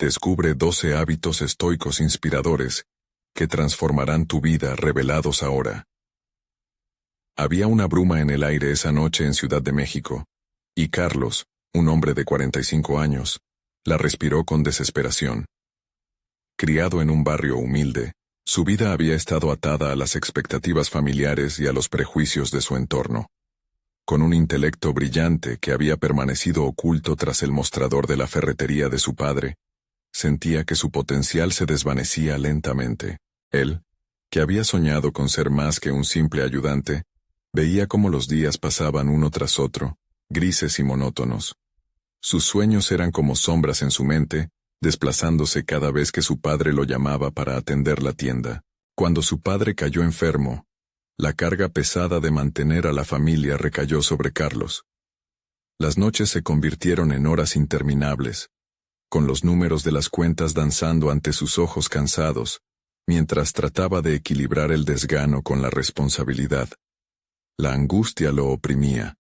Descubre 12 hábitos estoicos inspiradores que transformarán tu vida, revelados ahora. Había una bruma en el aire esa noche en Ciudad de México, y Carlos, un hombre de 45 años, la respiró con desesperación. Criado en un barrio humilde, su vida había estado atada a las expectativas familiares y a los prejuicios de su entorno. Con un intelecto brillante que había permanecido oculto tras el mostrador de la ferretería de su padre, sentía que su potencial se desvanecía lentamente. Él, que había soñado con ser más que un simple ayudante, veía cómo los días pasaban uno tras otro, grises y monótonos. Sus sueños eran como sombras en su mente, desplazándose cada vez que su padre lo llamaba para atender la tienda. Cuando su padre cayó enfermo, la carga pesada de mantener a la familia recayó sobre Carlos. Las noches se convirtieron en horas interminables, con los números de las cuentas danzando ante sus ojos cansados, mientras trataba de equilibrar el desgano con la responsabilidad. La angustia lo oprimía.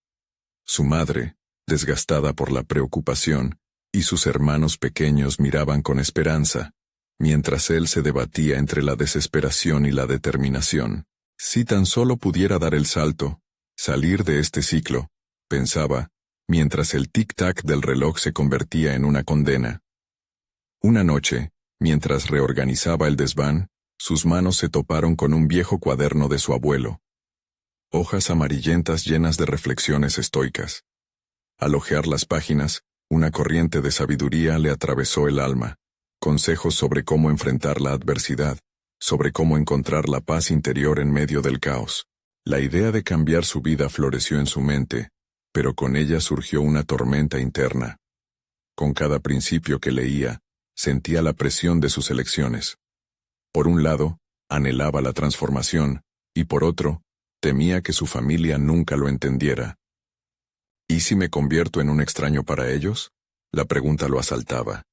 Su madre, desgastada por la preocupación, y sus hermanos pequeños miraban con esperanza, mientras él se debatía entre la desesperación y la determinación. Si tan solo pudiera dar el salto, salir de este ciclo, pensaba, mientras el tic-tac del reloj se convertía en una condena. Una noche, mientras reorganizaba el desván, sus manos se toparon con un viejo cuaderno de su abuelo. Hojas amarillentas llenas de reflexiones estoicas. Al hojear las páginas, una corriente de sabiduría le atravesó el alma. Consejos sobre cómo enfrentar la adversidad, sobre cómo encontrar la paz interior en medio del caos. La idea de cambiar su vida floreció en su mente, pero con ella surgió una tormenta interna. Con cada principio que leía, sentía la presión de sus elecciones. Por un lado, anhelaba la transformación, y por otro, temía que su familia nunca lo entendiera. ¿Y si me convierto en un extraño para ellos? La pregunta lo asaltaba.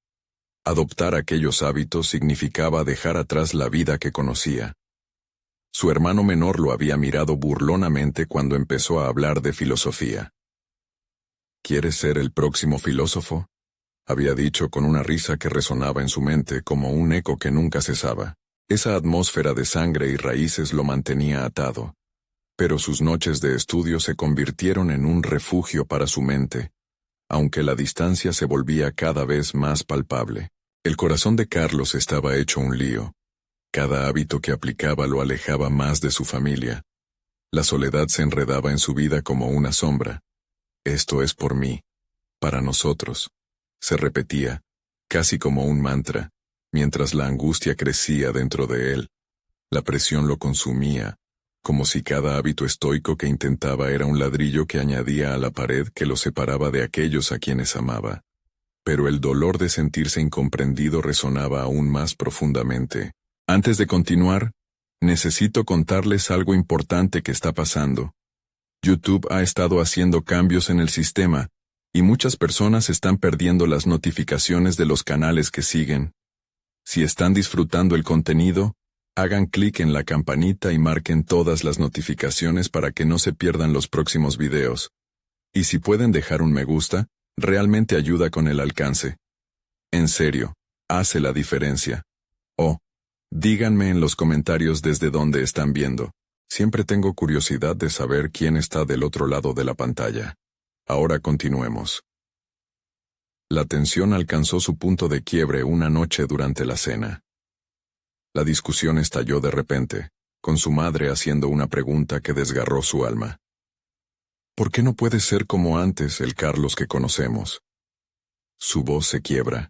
Adoptar aquellos hábitos significaba dejar atrás la vida que conocía. Su hermano menor lo había mirado burlonamente cuando empezó a hablar de filosofía. ¿Quieres ser el próximo filósofo?, había dicho con una risa que resonaba en su mente como un eco que nunca cesaba. Esa atmósfera de sangre y raíces lo mantenía atado. Pero sus noches de estudio se convirtieron en un refugio para su mente, aunque la distancia se volvía cada vez más palpable. El corazón de Carlos estaba hecho un lío. Cada hábito que aplicaba lo alejaba más de su familia. La soledad se enredaba en su vida como una sombra. Esto es por mí, para nosotros, se repetía, casi como un mantra, mientras la angustia crecía dentro de él. La presión lo consumía, como si cada hábito estoico que intentaba era un ladrillo que añadía a la pared que lo separaba de aquellos a quienes amaba. Pero el dolor de sentirse incomprendido resonaba aún más profundamente. Antes de continuar, necesito contarles algo importante que está pasando. YouTube ha estado haciendo cambios en el sistema, y muchas personas están perdiendo las notificaciones de los canales que siguen. Si están disfrutando el contenido, hagan clic en la campanita y marquen todas las notificaciones para que no se pierdan los próximos videos. Y si pueden dejar un me gusta, realmente ayuda con el alcance. En serio, hace la diferencia. Oh, díganme en los comentarios desde dónde están viendo. Siempre tengo curiosidad de saber quién está del otro lado de la pantalla. Ahora continuemos. La tensión alcanzó su punto de quiebre una noche durante la cena. La discusión estalló de repente, con su madre haciendo una pregunta que desgarró su alma. ¿Por qué no puede ser como antes el Carlos que conocemos? Su voz se quiebra,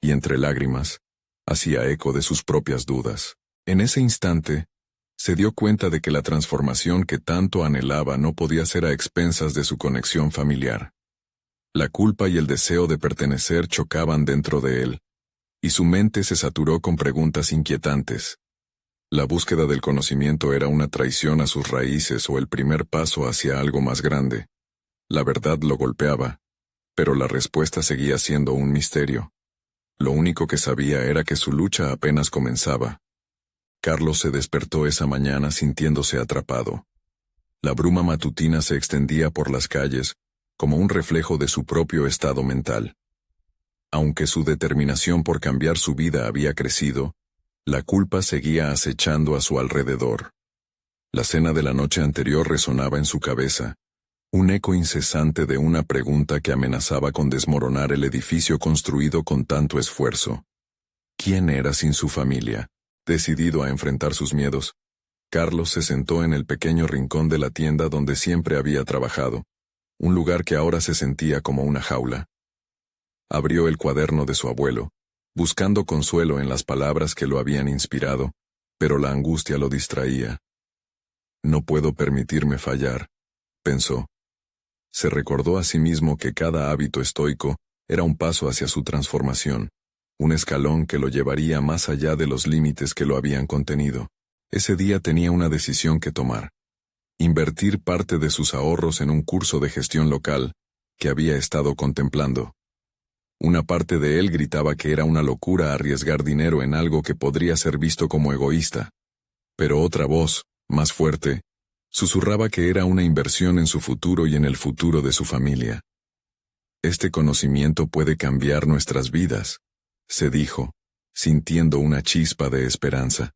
y entre lágrimas, hacía eco de sus propias dudas. En ese instante, se dio cuenta de que la transformación que tanto anhelaba no podía ser a expensas de su conexión familiar. La culpa y el deseo de pertenecer chocaban dentro de él, y su mente se saturó con preguntas inquietantes. La búsqueda del conocimiento era una traición a sus raíces o el primer paso hacia algo más grande. La verdad lo golpeaba, pero la respuesta seguía siendo un misterio. Lo único que sabía era que su lucha apenas comenzaba. Carlos se despertó esa mañana sintiéndose atrapado. La bruma matutina se extendía por las calles, como un reflejo de su propio estado mental. Aunque su determinación por cambiar su vida había crecido, la culpa seguía acechando a su alrededor. La cena de la noche anterior resonaba en su cabeza, un eco incesante de una pregunta que amenazaba con desmoronar el edificio construido con tanto esfuerzo. ¿Quién era sin su familia? Decidido a enfrentar sus miedos, Carlos se sentó en el pequeño rincón de la tienda donde siempre había trabajado, un lugar que ahora se sentía como una jaula. Abrió el cuaderno de su abuelo, buscando consuelo en las palabras que lo habían inspirado, pero la angustia lo distraía. No puedo permitirme fallar, pensó. Se recordó a sí mismo que cada hábito estoico era un paso hacia su transformación, un escalón que lo llevaría más allá de los límites que lo habían contenido. Ese día tenía una decisión que tomar: invertir parte de sus ahorros en un curso de gestión local que había estado contemplando. Una parte de él gritaba que era una locura arriesgar dinero en algo que podría ser visto como egoísta, pero otra voz, más fuerte, susurraba que era una inversión en su futuro y en el futuro de su familia. Este conocimiento puede cambiar nuestras vidas, se dijo, sintiendo una chispa de esperanza.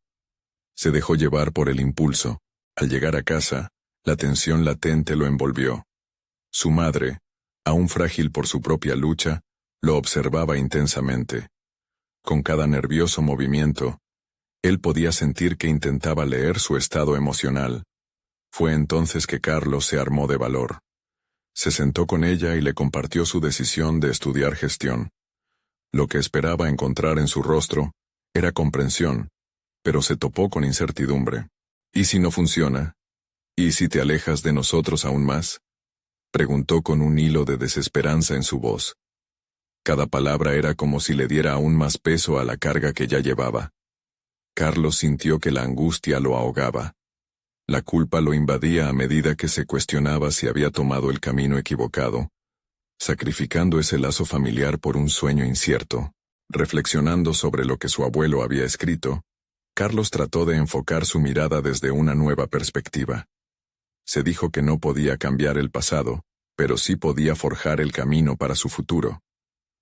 Se dejó llevar por el impulso. Al llegar a casa, la tensión latente lo envolvió. Su madre, aún frágil por su propia lucha, lo observaba intensamente. Con cada nervioso movimiento, él podía sentir que intentaba leer su estado emocional. Fue entonces que Carlos se armó de valor. Se sentó con ella y le compartió su decisión de estudiar gestión. Lo que esperaba encontrar en su rostro era comprensión, pero se topó con incertidumbre. ¿Y si no funciona? ¿Y si te alejas de nosotros aún más? Preguntó con un hilo de desesperanza en su voz. Cada palabra era como si le diera aún más peso a la carga que ya llevaba. Carlos sintió que la angustia lo ahogaba. La culpa lo invadía a medida que se cuestionaba si había tomado el camino equivocado, sacrificando ese lazo familiar por un sueño incierto. Reflexionando sobre lo que su abuelo había escrito, Carlos trató de enfocar su mirada desde una nueva perspectiva. Se dijo que no podía cambiar el pasado, pero sí podía forjar el camino para su futuro.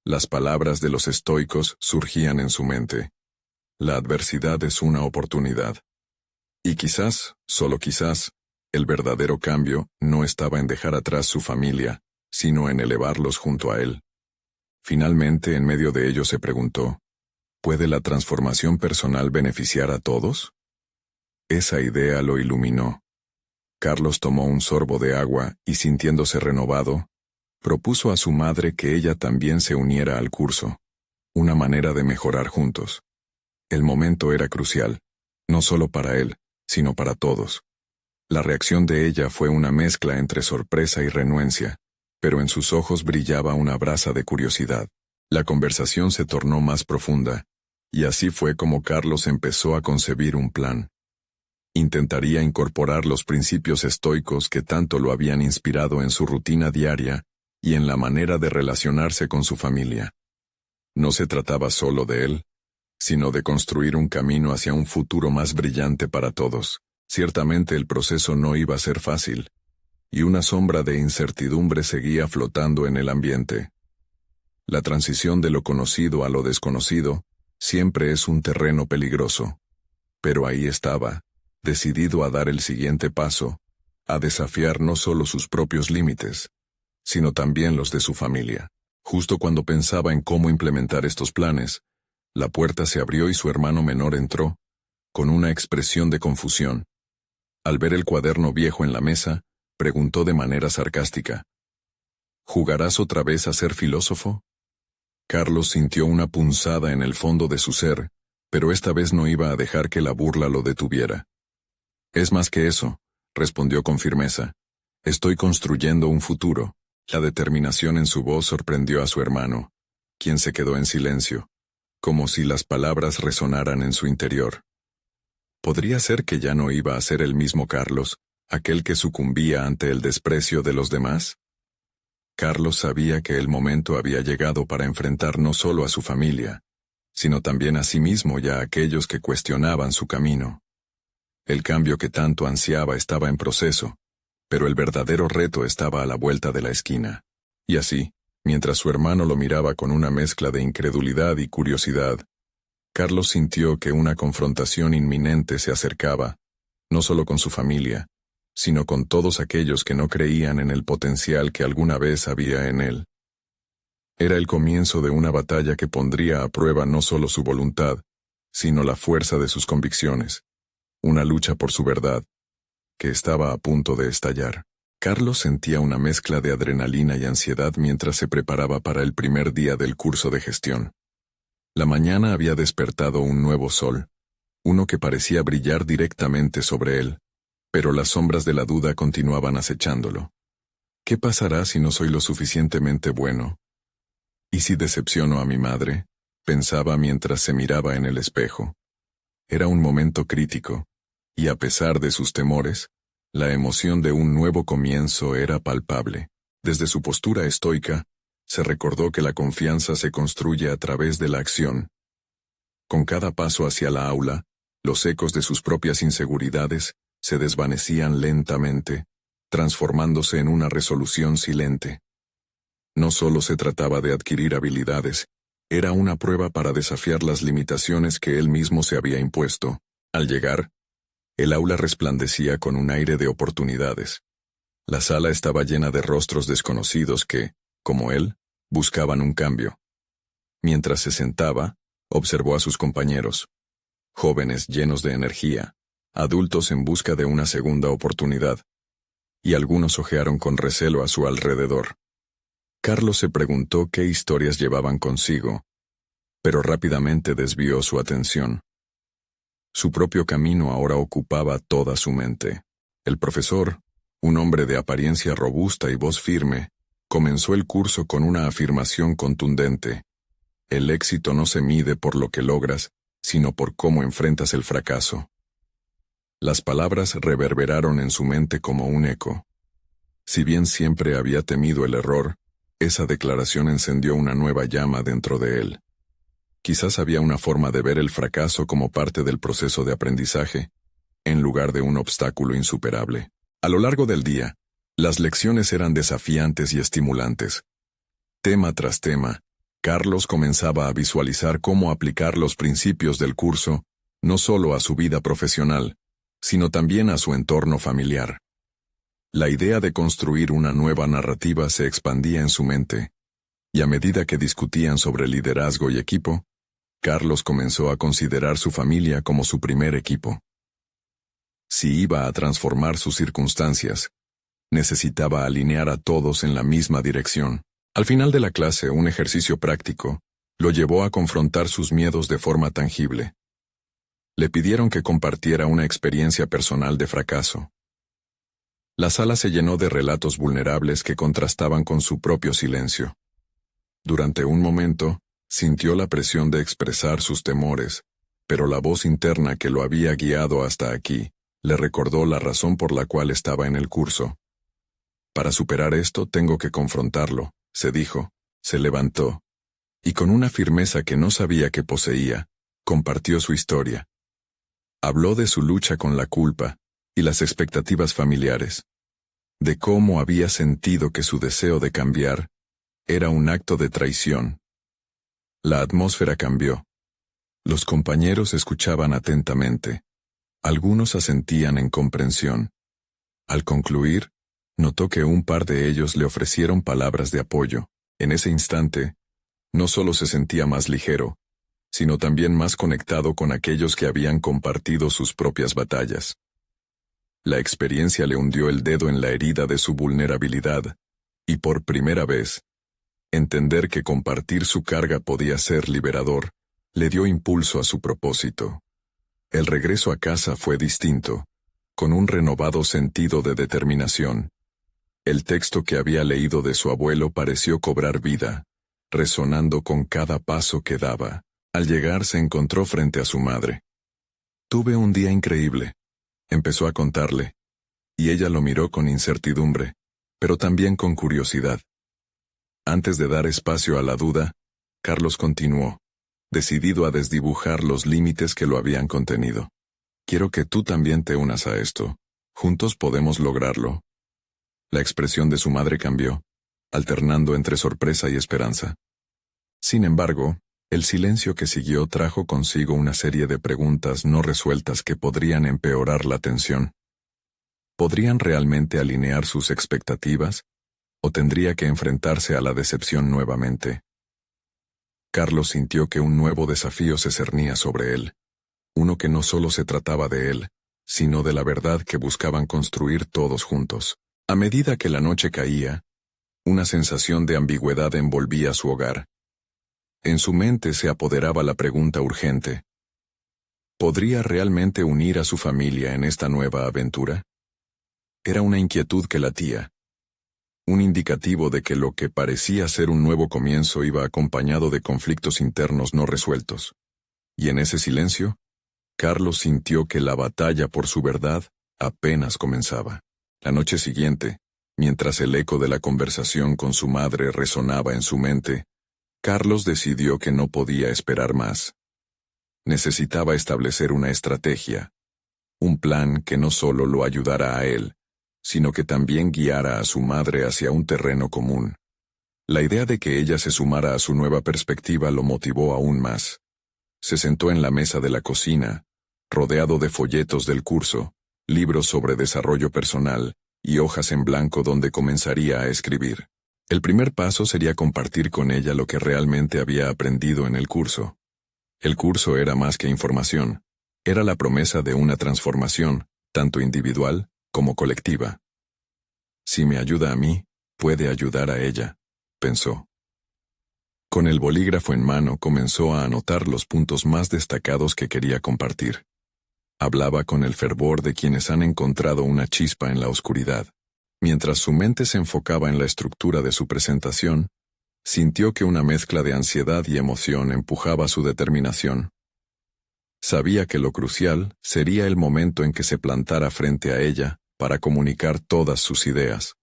Las palabras de los estoicos surgían en su mente. La adversidad es una oportunidad. Y quizás, solo quizás, el verdadero cambio no estaba en dejar atrás su familia, sino en elevarlos junto a él. Finalmente, en medio de ello se preguntó, ¿puede la transformación personal beneficiar a todos? Esa idea lo iluminó. Carlos tomó un sorbo de agua y, sintiéndose renovado, propuso a su madre que ella también se uniera al curso. Una manera de mejorar juntos. El momento era crucial, no solo para él, sino para todos. La reacción de ella fue una mezcla entre sorpresa y renuencia, pero en sus ojos brillaba una brasa de curiosidad. La conversación se tornó más profunda, y así fue como Carlos empezó a concebir un plan. Intentaría incorporar los principios estoicos que tanto lo habían inspirado en su rutina diaria y en la manera de relacionarse con su familia. No se trataba solo de él, sino de construir un camino hacia un futuro más brillante para todos. Ciertamente el proceso no iba a ser fácil, y una sombra de incertidumbre seguía flotando en el ambiente. La transición de lo conocido a lo desconocido siempre es un terreno peligroso. Pero ahí estaba, decidido a dar el siguiente paso, a desafiar no solo sus propios límites, sino también los de su familia. Justo cuando pensaba en cómo implementar estos planes, la puerta se abrió y su hermano menor entró, con una expresión de confusión. Al ver el cuaderno viejo en la mesa, preguntó de manera sarcástica, ¿jugarás otra vez a ser filósofo? Carlos sintió una punzada en el fondo de su ser, pero esta vez no iba a dejar que la burla lo detuviera. Es más que eso, respondió con firmeza. Estoy construyendo un futuro. La determinación en su voz sorprendió a su hermano, quien se quedó en silencio, como si las palabras resonaran en su interior. ¿Podría ser que ya no iba a ser el mismo Carlos, aquel que sucumbía ante el desprecio de los demás? Carlos sabía que el momento había llegado para enfrentar no solo a su familia, sino también a sí mismo y a aquellos que cuestionaban su camino. El cambio que tanto ansiaba estaba en proceso, pero el verdadero reto estaba a la vuelta de la esquina. Y así, Mientras su hermano lo miraba con una mezcla de incredulidad y curiosidad, Carlos sintió que una confrontación inminente se acercaba, no solo con su familia, sino con todos aquellos que no creían en el potencial que alguna vez había en él. Era el comienzo de una batalla que pondría a prueba no solo su voluntad, sino la fuerza de sus convicciones, una lucha por su verdad, que estaba a punto de estallar. Carlos sentía una mezcla de adrenalina y ansiedad mientras se preparaba para el primer día del curso de gestión. La mañana había despertado un nuevo sol, uno que parecía brillar directamente sobre él, pero las sombras de la duda continuaban acechándolo. ¿Qué pasará si no soy lo suficientemente bueno? ¿Y si decepciono a mi madre?, pensaba mientras se miraba en el espejo. Era un momento crítico, y a pesar de sus temores, la emoción de un nuevo comienzo era palpable. Desde su postura estoica, se recordó que la confianza se construye a través de la acción. Con cada paso hacia la aula, los ecos de sus propias inseguridades se desvanecían lentamente, transformándose en una resolución silente. No solo se trataba de adquirir habilidades, era una prueba para desafiar las limitaciones que él mismo se había impuesto. Al llegar, el aula resplandecía con un aire de oportunidades. La sala estaba llena de rostros desconocidos que, como él, buscaban un cambio. Mientras se sentaba, observó a sus compañeros, jóvenes llenos de energía, adultos en busca de una segunda oportunidad, y algunos ojearon con recelo a su alrededor. Carlos se preguntó qué historias llevaban consigo, pero rápidamente desvió su atención. Su propio camino ahora ocupaba toda su mente. El profesor, un hombre de apariencia robusta y voz firme, comenzó el curso con una afirmación contundente. El éxito no se mide por lo que logras, sino por cómo enfrentas el fracaso. Las palabras reverberaron en su mente como un eco. Si bien siempre había temido el error, esa declaración encendió una nueva llama dentro de él. Quizás había una forma de ver el fracaso como parte del proceso de aprendizaje, en lugar de un obstáculo insuperable. A lo largo del día, las lecciones eran desafiantes y estimulantes. Tema tras tema, Carlos comenzaba a visualizar cómo aplicar los principios del curso, no solo a su vida profesional, sino también a su entorno familiar. La idea de construir una nueva narrativa se expandía en su mente, y a medida que discutían sobre liderazgo y equipo, Carlos comenzó a considerar su familia como su primer equipo. Si iba a transformar sus circunstancias, necesitaba alinear a todos en la misma dirección. Al final de la clase, un ejercicio práctico lo llevó a confrontar sus miedos de forma tangible. Le pidieron que compartiera una experiencia personal de fracaso. La sala se llenó de relatos vulnerables que contrastaban con su propio silencio. Durante un momento, sintió la presión de expresar sus temores, pero la voz interna que lo había guiado hasta aquí le recordó la razón por la cual estaba en el curso. Para superar esto tengo que confrontarlo, se dijo, se levantó, y con una firmeza que no sabía que poseía, compartió su historia. Habló de su lucha con la culpa y las expectativas familiares, de cómo había sentido que su deseo de cambiar era un acto de traición. La atmósfera cambió. Los compañeros escuchaban atentamente. Algunos asentían en comprensión. Al concluir, notó que un par de ellos le ofrecieron palabras de apoyo. En ese instante, no solo se sentía más ligero, sino también más conectado con aquellos que habían compartido sus propias batallas. La experiencia le hundió el dedo en la herida de su vulnerabilidad, y por primera vez, entender que compartir su carga podía ser liberador, le dio impulso a su propósito. El regreso a casa fue distinto, con un renovado sentido de determinación. El texto que había leído de su abuelo pareció cobrar vida, resonando con cada paso que daba. Al llegar se encontró frente a su madre. «Tuve un día increíble», empezó a contarle, y ella lo miró con incertidumbre, pero también con curiosidad. Antes de dar espacio a la duda, Carlos continuó, decidido a desdibujar los límites que lo habían contenido. «Quiero que tú también te unas a esto. Juntos podemos lograrlo». La expresión de su madre cambió. alternando entre sorpresa y esperanza. Sin embargo, el silencio que siguió trajo consigo una serie de preguntas no resueltas que podrían empeorar la tensión. ¿Podrían realmente alinear sus expectativas? ¿O tendría que enfrentarse a la decepción nuevamente? Carlos sintió que un nuevo desafío se cernía sobre él. Uno que no solo se trataba de él, sino de la verdad que buscaban construir todos juntos. A medida que la noche caía, una sensación de ambigüedad envolvía su hogar. En su mente se apoderaba la pregunta urgente: ¿podría realmente unir a su familia en esta nueva aventura? Era una inquietud que latía, un indicativo de que lo que parecía ser un nuevo comienzo iba acompañado de conflictos internos no resueltos. Y en ese silencio, Carlos sintió que la batalla por su verdad apenas comenzaba. La noche siguiente, mientras el eco de la conversación con su madre resonaba en su mente, Carlos decidió que no podía esperar más. Necesitaba establecer una estrategia, un plan que no solo lo ayudara a él, sino que también guiara a su madre hacia un terreno común. La idea de que ella se sumara a su nueva perspectiva lo motivó aún más. Se sentó en la mesa de la cocina, rodeado de folletos del curso, libros sobre desarrollo personal y hojas en blanco donde comenzaría a escribir. El primer paso sería compartir con ella lo que realmente había aprendido en el curso. El curso era más que información, era la promesa de una transformación, tanto individual como colectiva. Si me ayuda a mí, puede ayudar a ella, pensó. Con el bolígrafo en mano comenzó a anotar los puntos más destacados que quería compartir. Hablaba con el fervor de quienes han encontrado una chispa en la oscuridad. Mientras su mente se enfocaba en la estructura de su presentación, sintió que una mezcla de ansiedad y emoción empujaba su determinación. Sabía que lo crucial sería el momento en que se plantara frente a ella para comunicar todas sus ideas.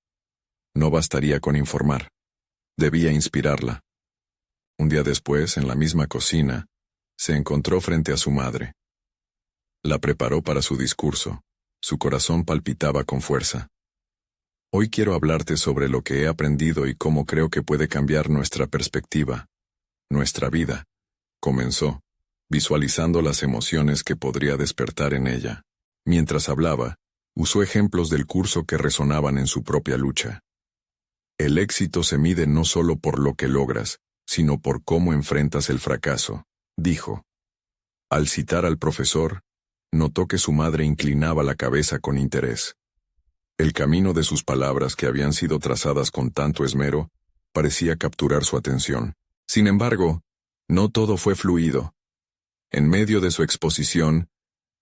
No bastaría con informar. Debía inspirarla. Un día después, en la misma cocina, se encontró frente a su madre. La preparó para su discurso. Su corazón palpitaba con fuerza. Hoy quiero hablarte sobre lo que he aprendido y cómo creo que puede cambiar nuestra perspectiva, nuestra vida, comenzó, visualizando las emociones que podría despertar en ella. Mientras hablaba, usó ejemplos del curso que resonaban en su propia lucha. El éxito se mide no solo por lo que logras, sino por cómo enfrentas el fracaso, dijo. Al citar al profesor, notó que su madre inclinaba la cabeza con interés. El camino de sus palabras, que habían sido trazadas con tanto esmero, parecía capturar su atención. Sin embargo, no todo fue fluido. En medio de su exposición,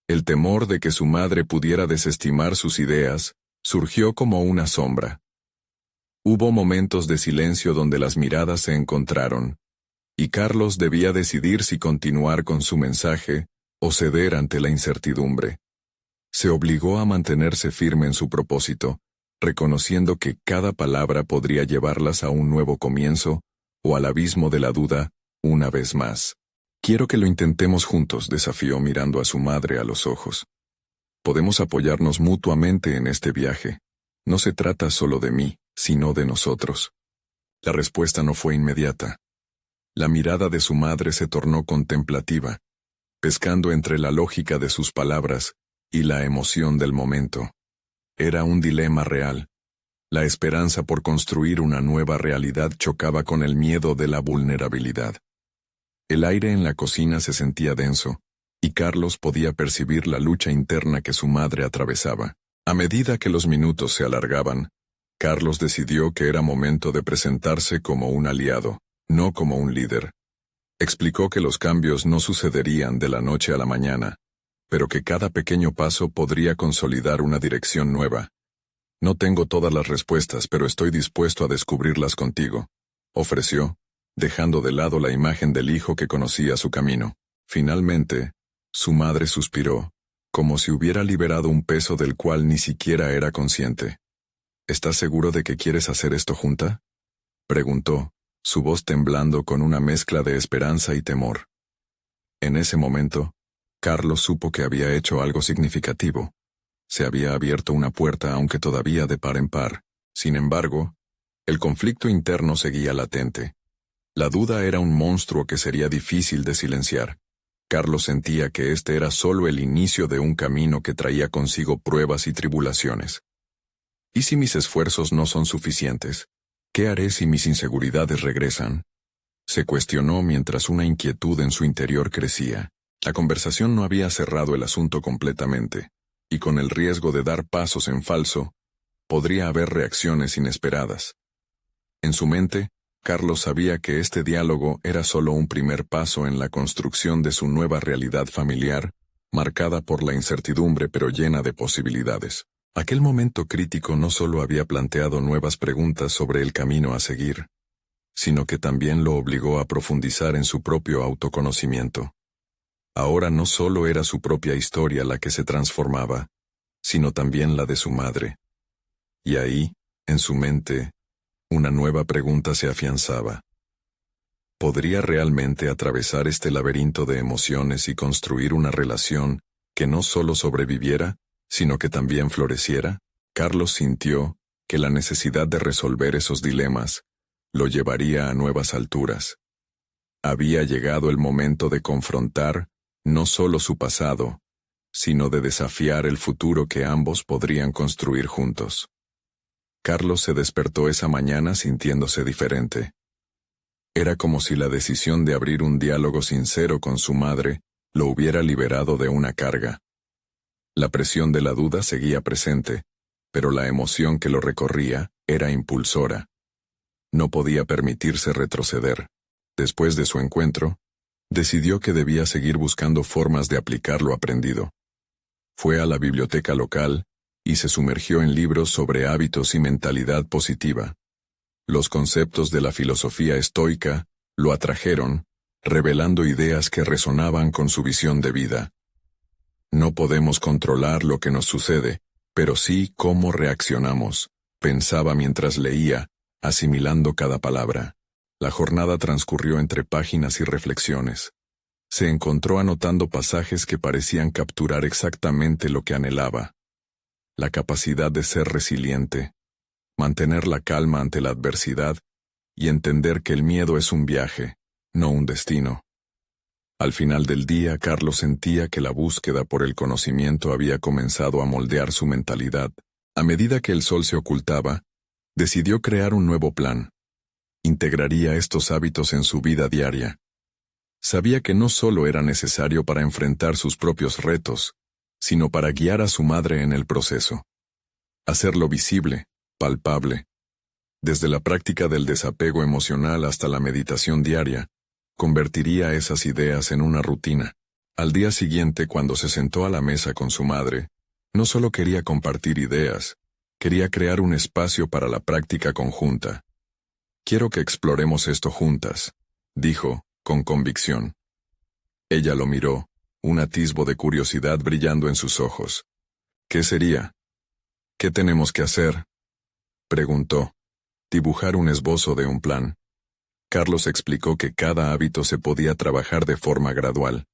el temor de que su madre pudiera desestimar sus ideas surgió como una sombra. Hubo momentos de silencio donde las miradas se encontraron, y Carlos debía decidir si continuar con su mensaje o ceder ante la incertidumbre. Se obligó a mantenerse firme en su propósito, reconociendo que cada palabra podría llevarlas a un nuevo comienzo o al abismo de la duda una vez más. Quiero que lo intentemos juntos, desafió mirando a su madre a los ojos. Podemos apoyarnos mutuamente en este viaje. No se trata solo de mí, sino de nosotros. La respuesta no fue inmediata. La mirada de su madre se tornó contemplativa, pescando entre la lógica de sus palabras y la emoción del momento. Era un dilema real. La esperanza por construir una nueva realidad chocaba con el miedo de la vulnerabilidad. El aire en la cocina se sentía denso, y Carlos podía percibir la lucha interna que su madre atravesaba. A medida que los minutos se alargaban, Carlos decidió que era momento de presentarse como un aliado, no como un líder. Explicó que los cambios no sucederían de la noche a la mañana, pero que cada pequeño paso podría consolidar una dirección nueva. No tengo todas las respuestas, pero estoy dispuesto a descubrirlas contigo, ofreció, dejando de lado la imagen del hijo que conocía su camino. Finalmente, su madre suspiró, como si hubiera liberado un peso del cual ni siquiera era consciente. ¿Estás seguro de que quieres hacer esto junta?, preguntó, su voz temblando con una mezcla de esperanza y temor. En ese momento, Carlos supo que había hecho algo significativo. Se había abierto una puerta, aunque todavía de par en par. Sin embargo, El conflicto interno seguía latente. La duda era un monstruo que sería difícil de silenciar. Carlos sentía que este era solo el inicio de un camino que traía consigo pruebas y tribulaciones. ¿Y si mis esfuerzos no son suficientes? ¿Qué haré si mis inseguridades regresan? Se cuestionó mientras una inquietud en su interior crecía. La conversación no había cerrado el asunto completamente, y con el riesgo de dar pasos en falso, podría haber reacciones inesperadas. En su mente, Carlos sabía que este diálogo era solo un primer paso en la construcción de su nueva realidad familiar, marcada por la incertidumbre pero llena de posibilidades. Aquel momento crítico no solo había planteado nuevas preguntas sobre el camino a seguir, sino que también lo obligó a profundizar en su propio autoconocimiento. Ahora no solo era su propia historia la que se transformaba, sino también la de su madre. Y ahí, en su mente, una nueva pregunta se afianzaba. ¿Podría realmente atravesar este laberinto de emociones y construir una relación que no solo sobreviviera, sino que también floreciera? Carlos sintió que la necesidad de resolver esos dilemas lo llevaría a nuevas alturas. Había llegado el momento de confrontar no solo su pasado, sino de desafiar el futuro que ambos podrían construir juntos. Carlos se despertó esa mañana sintiéndose diferente. Era como si la decisión de abrir un diálogo sincero con su madre lo hubiera liberado de una carga. La presión de la duda seguía presente, pero la emoción que lo recorría era impulsora. No podía permitirse retroceder. Después de su encuentro, decidió que debía seguir buscando formas de aplicar lo aprendido. Fue a la biblioteca local y se sumergió en libros sobre hábitos y mentalidad positiva. Los conceptos de la filosofía estoica lo atrajeron, revelando ideas que resonaban con su visión de vida. No podemos controlar lo que nos sucede, pero sí cómo reaccionamos, pensaba mientras leía, asimilando cada palabra. La jornada transcurrió entre páginas y reflexiones. Se encontró anotando pasajes que parecían capturar exactamente lo que anhelaba. La capacidad de ser resiliente, mantener la calma ante la adversidad y entender que el miedo es un viaje, no un destino. Al final del día, Carlos sentía que la búsqueda por el conocimiento había comenzado a moldear su mentalidad. A medida que el sol se ocultaba, decidió crear un nuevo plan. Integraría estos hábitos en su vida diaria. Sabía que no solo era necesario para enfrentar sus propios retos, sino para guiar a su madre en el proceso. Hacerlo visible, palpable. Desde la práctica del desapego emocional hasta la meditación diaria, convertiría esas ideas en una rutina. Al día siguiente, cuando se sentó a la mesa con su madre, no solo quería compartir ideas, quería crear un espacio para la práctica conjunta. Quiero que exploremos esto juntas, dijo, con convicción. Ella lo miró, un atisbo de curiosidad brillando en sus ojos. ¿Qué sería? ¿Qué tenemos que hacer?, preguntó. Dibujar un esbozo de un plan. Carlos explicó que cada hábito se podía trabajar de forma gradual.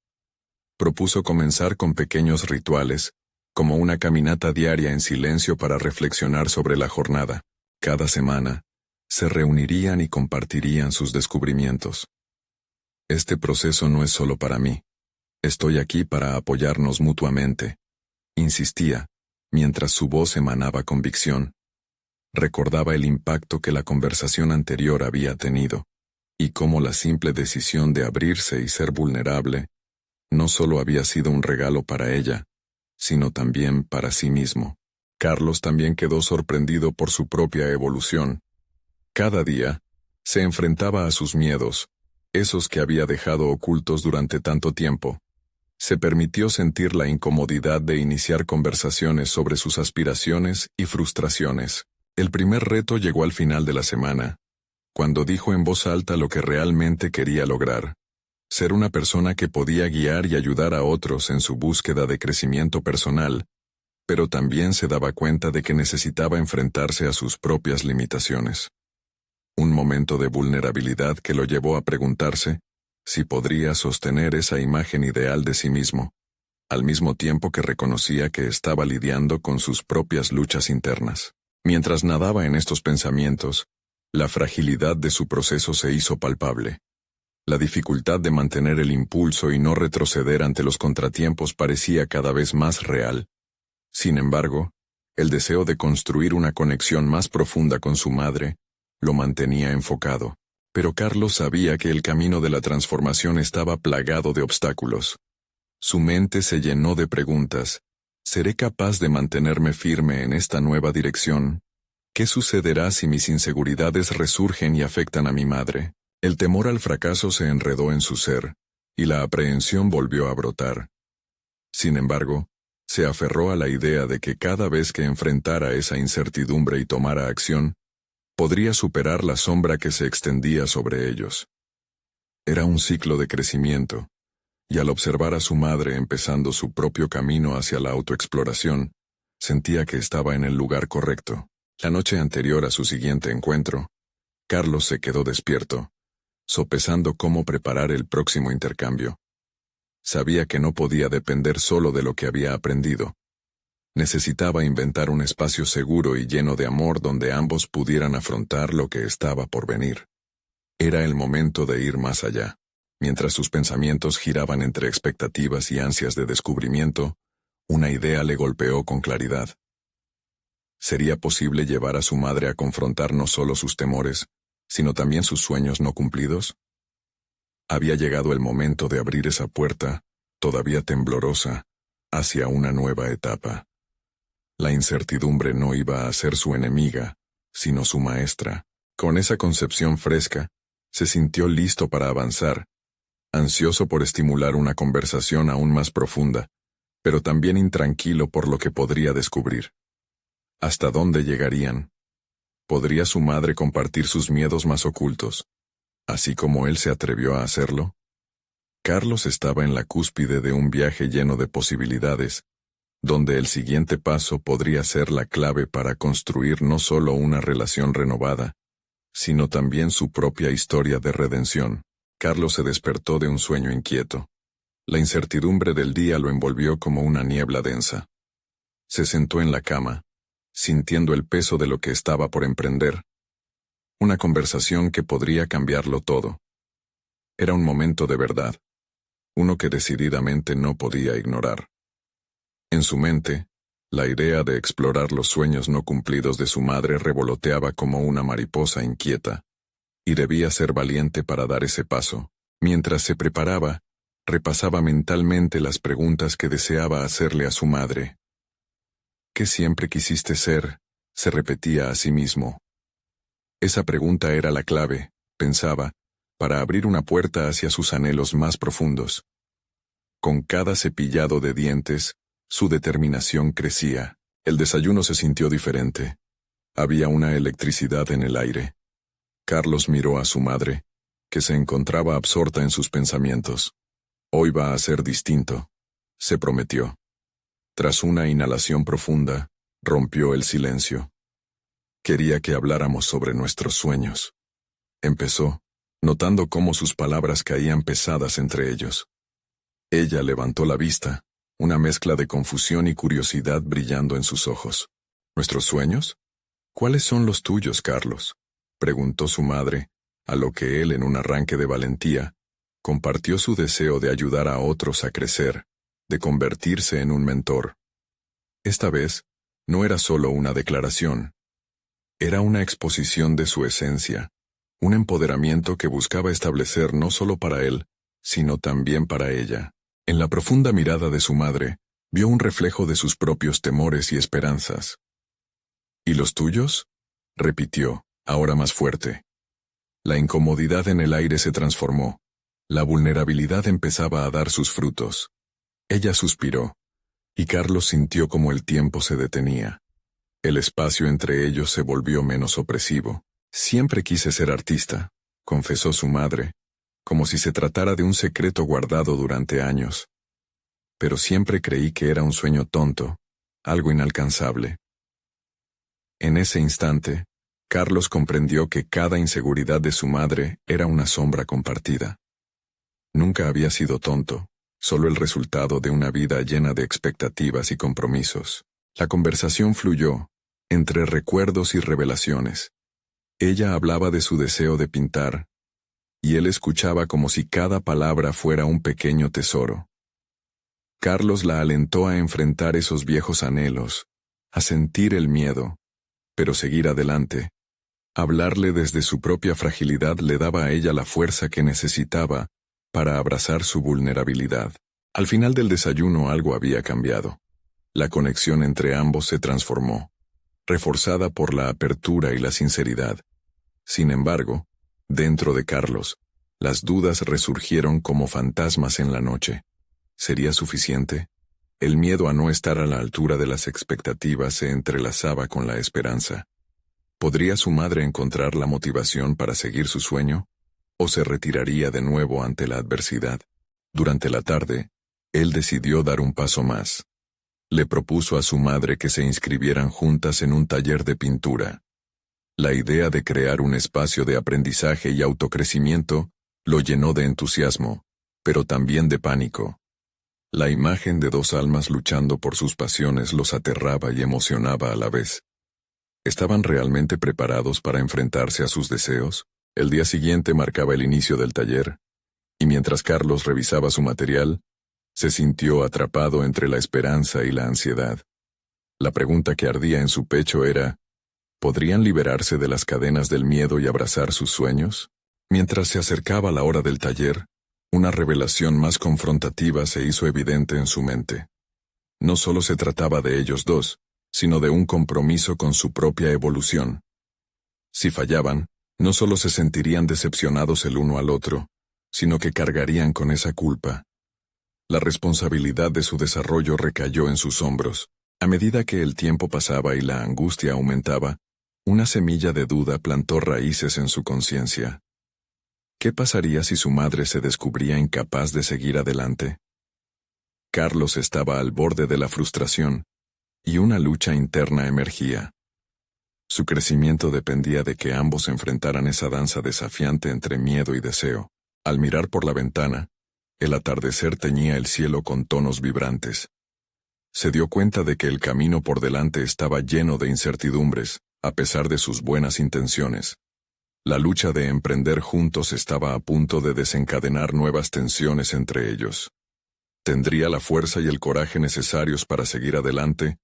Propuso comenzar con pequeños rituales, como una caminata diaria en silencio para reflexionar sobre la jornada. Cada semana, se reunirían y compartirían sus descubrimientos. Este proceso no es solo para mí. Estoy aquí para apoyarnos mutuamente, insistía, mientras su voz emanaba convicción. Recordaba el impacto que la conversación anterior había tenido, y cómo la simple decisión de abrirse y ser vulnerable no solo había sido un regalo para ella, sino también para sí mismo. Carlos también quedó sorprendido por su propia evolución. Cada día, se enfrentaba a sus miedos, esos que había dejado ocultos durante tanto tiempo. Se permitió sentir la incomodidad de iniciar conversaciones sobre sus aspiraciones y frustraciones. El primer reto llegó al final de la semana, cuando dijo en voz alta lo que realmente quería lograr: ser una persona que podía guiar y ayudar a otros en su búsqueda de crecimiento personal, pero también se daba cuenta de que necesitaba enfrentarse a sus propias limitaciones. Un momento de vulnerabilidad que lo llevó a preguntarse si podría sostener esa imagen ideal de sí mismo, al mismo tiempo que reconocía que estaba lidiando con sus propias luchas internas. Mientras nadaba en estos pensamientos, La fragilidad de su proceso se hizo palpable. La dificultad de mantener el impulso y no retroceder ante los contratiempos parecía cada vez más real. Sin embargo, el deseo de construir una conexión más profunda con su madre lo mantenía enfocado. Pero Carlos sabía que el camino de la transformación estaba plagado de obstáculos. Su mente se llenó de preguntas. ¿Seré capaz de mantenerme firme en esta nueva dirección? ¿Qué sucederá si mis inseguridades resurgen y afectan a mi madre? El temor al fracaso se enredó en su ser, y la aprehensión volvió a brotar. Sin embargo, se aferró a la idea de que cada vez que enfrentara esa incertidumbre y tomara acción, podría superar la sombra que se extendía sobre ellos. Era un ciclo de crecimiento, y al observar a su madre empezando su propio camino hacia la autoexploración, sentía que estaba en el lugar correcto. La noche anterior a su siguiente encuentro, Carlos se quedó despierto, sopesando cómo preparar el próximo intercambio. Sabía que no podía depender solo de lo que había aprendido. Necesitaba inventar un espacio seguro y lleno de amor donde ambos pudieran afrontar lo que estaba por venir. Era el momento de ir más allá. Mientras sus pensamientos giraban entre expectativas y ansias de descubrimiento, una idea le golpeó con claridad. ¿Sería posible llevar a su madre a confrontar no solo sus temores, sino también sus sueños no cumplidos? Había llegado el momento de abrir esa puerta, todavía temblorosa, hacia una nueva etapa. La incertidumbre no iba a ser su enemiga, sino su maestra. Con esa concepción fresca, se sintió listo para avanzar, ansioso por estimular una conversación aún más profunda, pero también intranquilo por lo que podría descubrir. ¿Hasta dónde llegarían? ¿Podría su madre compartir sus miedos más ocultos, así como él se atrevió a hacerlo? Carlos estaba en la cúspide de un viaje lleno de posibilidades, donde el siguiente paso podría ser la clave para construir no solo una relación renovada, sino también su propia historia de redención. Carlos se despertó de un sueño inquieto. La incertidumbre del día lo envolvió como una niebla densa. Se sentó en la cama, sintiendo el peso de lo que estaba por emprender. Una conversación que podría cambiarlo todo. Era un momento de verdad, uno que decididamente no podía ignorar. En su mente, la idea de explorar los sueños no cumplidos de su madre revoloteaba como una mariposa inquieta, y debía ser valiente para dar ese paso. Mientras se preparaba, repasaba mentalmente las preguntas que deseaba hacerle a su madre. ¿Qué siempre quisiste ser?, se repetía a sí mismo. Esa pregunta era la clave, pensaba, para abrir una puerta hacia sus anhelos más profundos. Con cada cepillado de dientes, su determinación crecía. El desayuno se sintió diferente. Había una electricidad en el aire. Carlos miró a su madre, que se encontraba absorta en sus pensamientos. Hoy va a ser distinto, se prometió. Tras una inhalación profunda, rompió el silencio. Quería que habláramos sobre nuestros sueños. Empezó, notando cómo sus palabras caían pesadas entre ellos. Ella levantó la vista, una mezcla de confusión y curiosidad brillando en sus ojos. ¿Nuestros sueños? ¿Cuáles son los tuyos, Carlos?, preguntó su madre, a lo que él, en un arranque de valentía, compartió su deseo de ayudar a otros a crecer, de convertirse en un mentor. Esta vez, no era solo una declaración. Era una exposición de su esencia, un empoderamiento que buscaba establecer no solo para él, sino también para ella. En la profunda mirada de su madre, vio un reflejo de sus propios temores y esperanzas. ¿Y los tuyos?, repitió, ahora más fuerte. La incomodidad en el aire se transformó. La vulnerabilidad empezaba a dar sus frutos. Ella suspiró, y Carlos sintió como el tiempo se detenía. El espacio entre ellos se volvió menos opresivo. Siempre quise ser artista, confesó su madre, como si se tratara de un secreto guardado durante años. Pero siempre creí que era un sueño tonto, algo inalcanzable. En ese instante, Carlos comprendió que cada inseguridad de su madre era una sombra compartida. Nunca había sido tonto, solo el resultado de una vida llena de expectativas y compromisos. La conversación fluyó, entre recuerdos y revelaciones. Ella hablaba de su deseo de pintar, y él escuchaba como si cada palabra fuera un pequeño tesoro. Carlos la alentó a enfrentar esos viejos anhelos, a sentir el miedo, pero seguir adelante. Hablarle desde su propia fragilidad le daba a ella la fuerza que necesitaba para abrazar su vulnerabilidad. Al final del desayuno algo había cambiado. La conexión entre ambos se transformó, reforzada por la apertura y la sinceridad. Sin embargo, dentro de Carlos, las dudas resurgieron como fantasmas en la noche. ¿Sería suficiente? El miedo a no estar a la altura de las expectativas se entrelazaba con la esperanza. ¿Podría su madre encontrar la motivación para seguir su sueño? ¿O se retiraría de nuevo ante la adversidad? Durante la tarde, él decidió dar un paso más. Le propuso a su madre que se inscribieran juntas en un taller de pintura. La idea de crear un espacio de aprendizaje y autocrecimiento lo llenó de entusiasmo, pero también de pánico. La imagen de dos almas luchando por sus pasiones los aterraba y emocionaba a la vez. ¿Estaban realmente preparados para enfrentarse a sus deseos? El día siguiente marcaba el inicio del taller, y mientras Carlos revisaba su material, se sintió atrapado entre la esperanza y la ansiedad. La pregunta que ardía en su pecho era, ¿podrían liberarse de las cadenas del miedo y abrazar sus sueños? Mientras se acercaba la hora del taller, una revelación más confrontativa se hizo evidente en su mente. No solo se trataba de ellos dos, sino de un compromiso con su propia evolución. Si fallaban, no solo se sentirían decepcionados el uno al otro, sino que cargarían con esa culpa. La responsabilidad de su desarrollo recayó en sus hombros. A medida que el tiempo pasaba y la angustia aumentaba, una semilla de duda plantó raíces en su conciencia. ¿Qué pasaría si su madre se descubría incapaz de seguir adelante? Carlos estaba al borde de la frustración, y una lucha interna emergía. Su crecimiento dependía de que ambos enfrentaran esa danza desafiante entre miedo y deseo. Al mirar por la ventana, el atardecer teñía el cielo con tonos vibrantes. Se dio cuenta de que el camino por delante estaba lleno de incertidumbres, a pesar de sus buenas intenciones. La lucha de emprender juntos estaba a punto de desencadenar nuevas tensiones entre ellos. ¿Tendría la fuerza y el coraje necesarios para seguir adelante,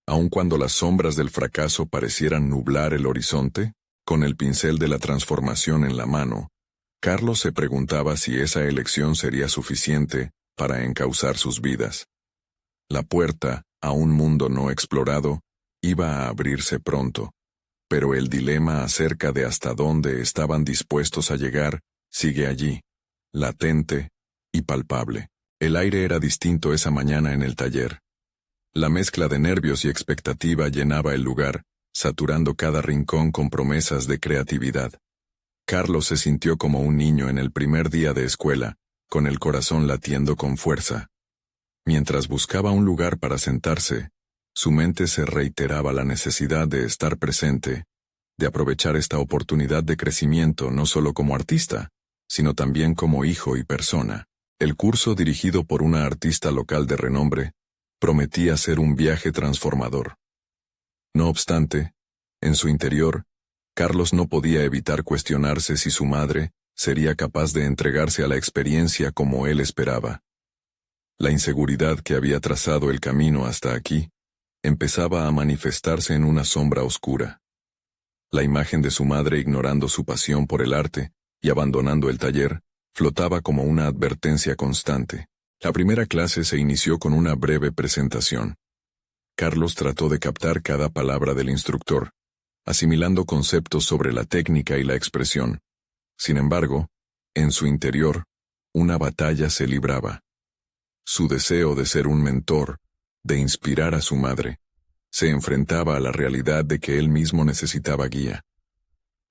aun cuando las sombras del fracaso parecieran nublar el horizonte? Con el pincel de la transformación en la mano, Carlos se preguntaba si esa elección sería suficiente para encauzar sus vidas. La puerta a un mundo no explorado iba a abrirse pronto, pero el dilema acerca de hasta dónde estaban dispuestos a llegar sigue allí, latente y palpable. El aire era distinto esa mañana en el taller. La mezcla de nervios y expectativa llenaba el lugar, saturando cada rincón con promesas de creatividad. Carlos se sintió como un niño en el primer día de escuela, con el corazón latiendo con fuerza. Mientras buscaba un lugar para sentarse, su mente se reiteraba la necesidad de estar presente, de aprovechar esta oportunidad de crecimiento no solo como artista, sino también como hijo y persona. El curso, dirigido por una artista local de renombre, prometía ser un viaje transformador. No obstante, en su interior, Carlos no podía evitar cuestionarse si su madre sería capaz de entregarse a la experiencia como él esperaba. La inseguridad que había trazado el camino hasta aquí empezaba a manifestarse en una sombra oscura. La imagen de su madre ignorando su pasión por el arte y abandonando el taller flotaba como una advertencia constante. La primera clase se inició con una breve presentación. Carlos trató de captar cada palabra del instructor, asimilando conceptos sobre la técnica y la expresión. Sin embargo, en su interior, una batalla se libraba. Su deseo de ser un mentor, de inspirar a su madre, se enfrentaba a la realidad de que él mismo necesitaba guía.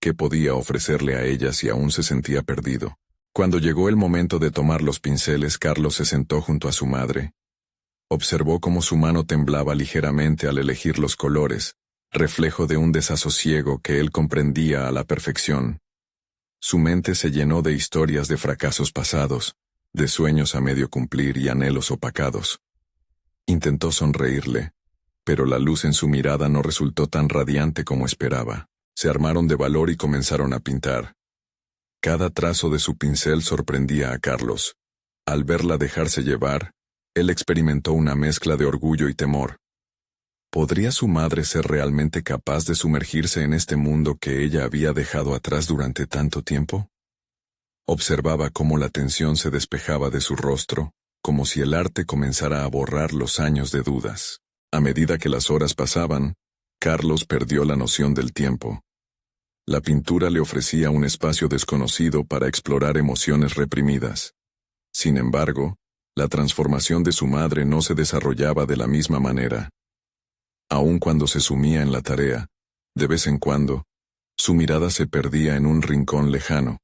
¿Qué podía ofrecerle a ella si aún se sentía perdido? Cuando llegó el momento de tomar los pinceles, Carlos se sentó junto a su madre. Observó cómo su mano temblaba ligeramente al elegir los colores, reflejo de un desasosiego que él comprendía a la perfección. Su mente se llenó de historias de fracasos pasados, de sueños a medio cumplir y anhelos opacados. Intentó sonreírle, pero la luz en su mirada no resultó tan radiante como esperaba. Se armaron de valor y comenzaron a pintar. Cada trazo de su pincel sorprendía a Carlos. Al verla dejarse llevar, él experimentó una mezcla de orgullo y temor. ¿Podría su madre ser realmente capaz de sumergirse en este mundo que ella había dejado atrás durante tanto tiempo? Observaba cómo la tensión se despejaba de su rostro, como si el arte comenzara a borrar los años de dudas. A medida que las horas pasaban, Carlos perdió la noción del tiempo. La pintura le ofrecía un espacio desconocido para explorar emociones reprimidas. Sin embargo, la transformación de su madre no se desarrollaba de la misma manera. Aun cuando se sumía en la tarea, de vez en cuando, su mirada se perdía en un rincón lejano,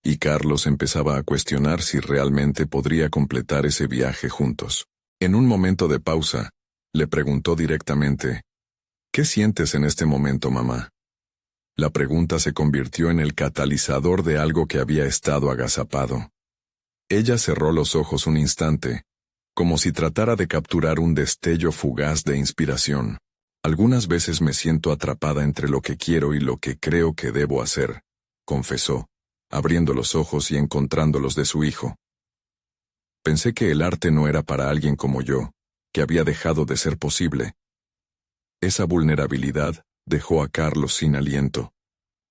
y Carlos empezaba a cuestionar si realmente podría completar ese viaje juntos. En un momento de pausa, le preguntó directamente, ¿qué sientes en este momento, mamá? La pregunta se convirtió en el catalizador de algo que había estado agazapado. Ella cerró los ojos un instante, como si tratara de capturar un destello fugaz de inspiración. Algunas veces me siento atrapada entre lo que quiero y lo que creo que debo hacer, confesó, abriendo los ojos y encontrándolos de su hijo. Pensé que el arte no era para alguien como yo, que había dejado de ser posible. Esa vulnerabilidad dejó a Carlos sin aliento,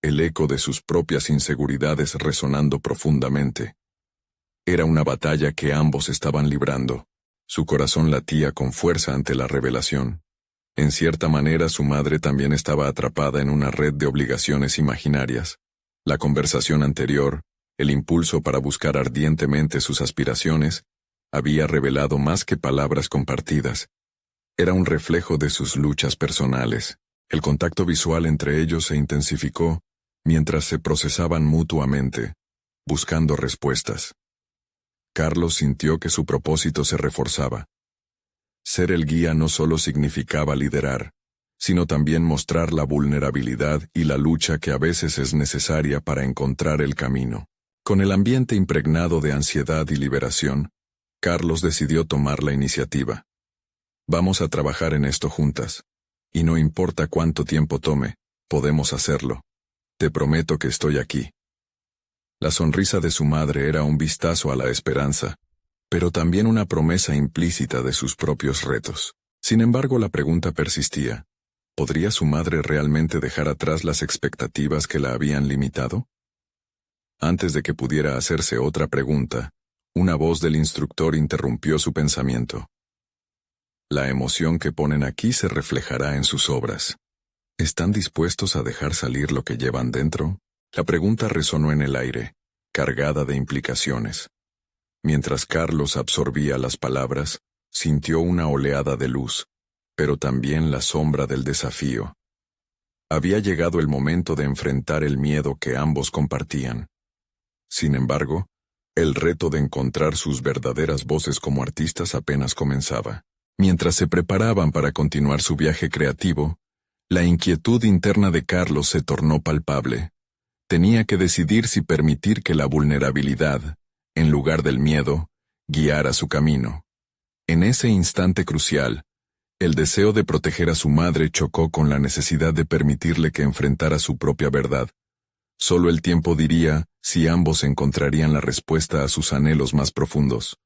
el eco de sus propias inseguridades resonando profundamente. Era una batalla que ambos estaban librando. Su corazón latía con fuerza ante la revelación. En cierta manera su madre también estaba atrapada en una red de obligaciones imaginarias. La conversación anterior, el impulso para buscar ardientemente sus aspiraciones, había revelado más que palabras compartidas. Era un reflejo de sus luchas personales. El contacto visual entre ellos se intensificó mientras se procesaban mutuamente, buscando respuestas. Carlos sintió que su propósito se reforzaba. Ser el guía no solo significaba liderar, sino también mostrar la vulnerabilidad y la lucha que a veces es necesaria para encontrar el camino. Con el ambiente impregnado de ansiedad y liberación, Carlos decidió tomar la iniciativa. Vamos a trabajar en esto juntas. Y no importa cuánto tiempo tome, podemos hacerlo. Te prometo que estoy aquí. La sonrisa de su madre era un vistazo a la esperanza, pero también una promesa implícita de sus propios retos. Sin embargo, la pregunta persistía. ¿Podría su madre realmente dejar atrás las expectativas que la habían limitado? Antes de que pudiera hacerse otra pregunta, una voz del instructor interrumpió su pensamiento. La emoción que ponen aquí se reflejará en sus obras. ¿Están dispuestos a dejar salir lo que llevan dentro? La pregunta resonó en el aire, cargada de implicaciones. Mientras Carlos absorbía las palabras, sintió una oleada de luz, pero también la sombra del desafío. Había llegado el momento de enfrentar el miedo que ambos compartían. Sin embargo, el reto de encontrar sus verdaderas voces como artistas apenas comenzaba. Mientras se preparaban para continuar su viaje creativo, la inquietud interna de Carlos se tornó palpable. Tenía que decidir si permitir que la vulnerabilidad, en lugar del miedo, guiara su camino. En ese instante crucial, el deseo de proteger a su madre chocó con la necesidad de permitirle que enfrentara su propia verdad. Solo el tiempo diría si ambos encontrarían la respuesta a sus anhelos más profundos,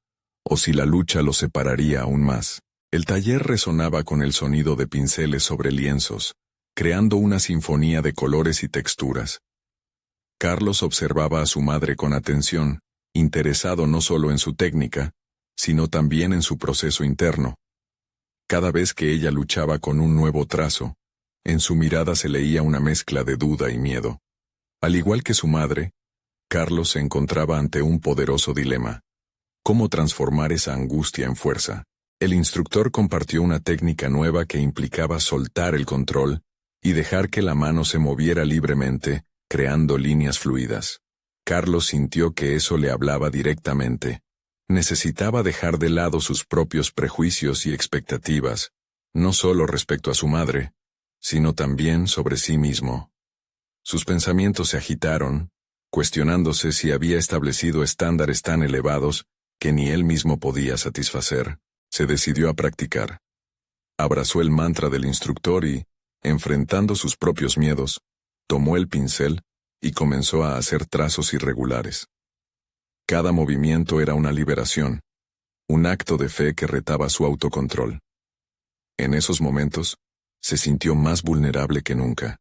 o si la lucha los separaría aún más. El taller resonaba con el sonido de pinceles sobre lienzos, creando una sinfonía de colores y texturas. Carlos observaba a su madre con atención, interesado no solo en su técnica, sino también en su proceso interno. Cada vez que ella luchaba con un nuevo trazo, en su mirada se leía una mezcla de duda y miedo. Al igual que su madre, Carlos se encontraba ante un poderoso dilema. ¿Cómo transformar esa angustia en fuerza? El instructor compartió una técnica nueva que implicaba soltar el control y dejar que la mano se moviera libremente, creando líneas fluidas. Carlos sintió que eso le hablaba directamente. Necesitaba dejar de lado sus propios prejuicios y expectativas, no solo respecto a su madre, sino también sobre sí mismo. Sus pensamientos se agitaron, cuestionándose si había establecido estándares tan elevados que ni él mismo podía satisfacer. Se decidió a practicar. Abrazó el mantra del instructor y, enfrentando sus propios miedos, Tomó el pincel y comenzó a hacer trazos irregulares. Cada movimiento era una liberación, un acto de fe que retaba su autocontrol. En esos momentos, se sintió más vulnerable que nunca.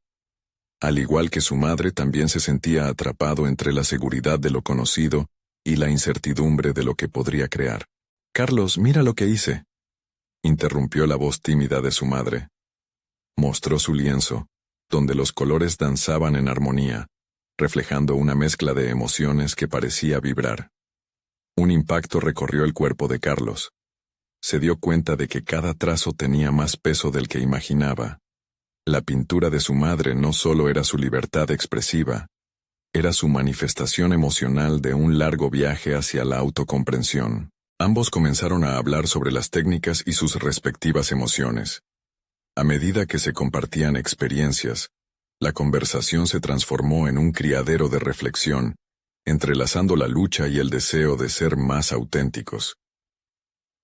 Al igual que su madre, también se sentía atrapado entre la seguridad de lo conocido y la incertidumbre de lo que podría crear. «Carlos, mira lo que hice», interrumpió la voz tímida de su madre. Mostró su lienzo, donde los colores danzaban en armonía, reflejando una mezcla de emociones que parecía vibrar. Un impacto recorrió el cuerpo de Carlos. Se dio cuenta de que cada trazo tenía más peso del que imaginaba. La pintura de su madre no solo era su libertad expresiva, era su manifestación emocional de un largo viaje hacia la autocomprensión. Ambos comenzaron a hablar sobre las técnicas y sus respectivas emociones. A medida que se compartían experiencias, la conversación se transformó en un criadero de reflexión, entrelazando la lucha y el deseo de ser más auténticos.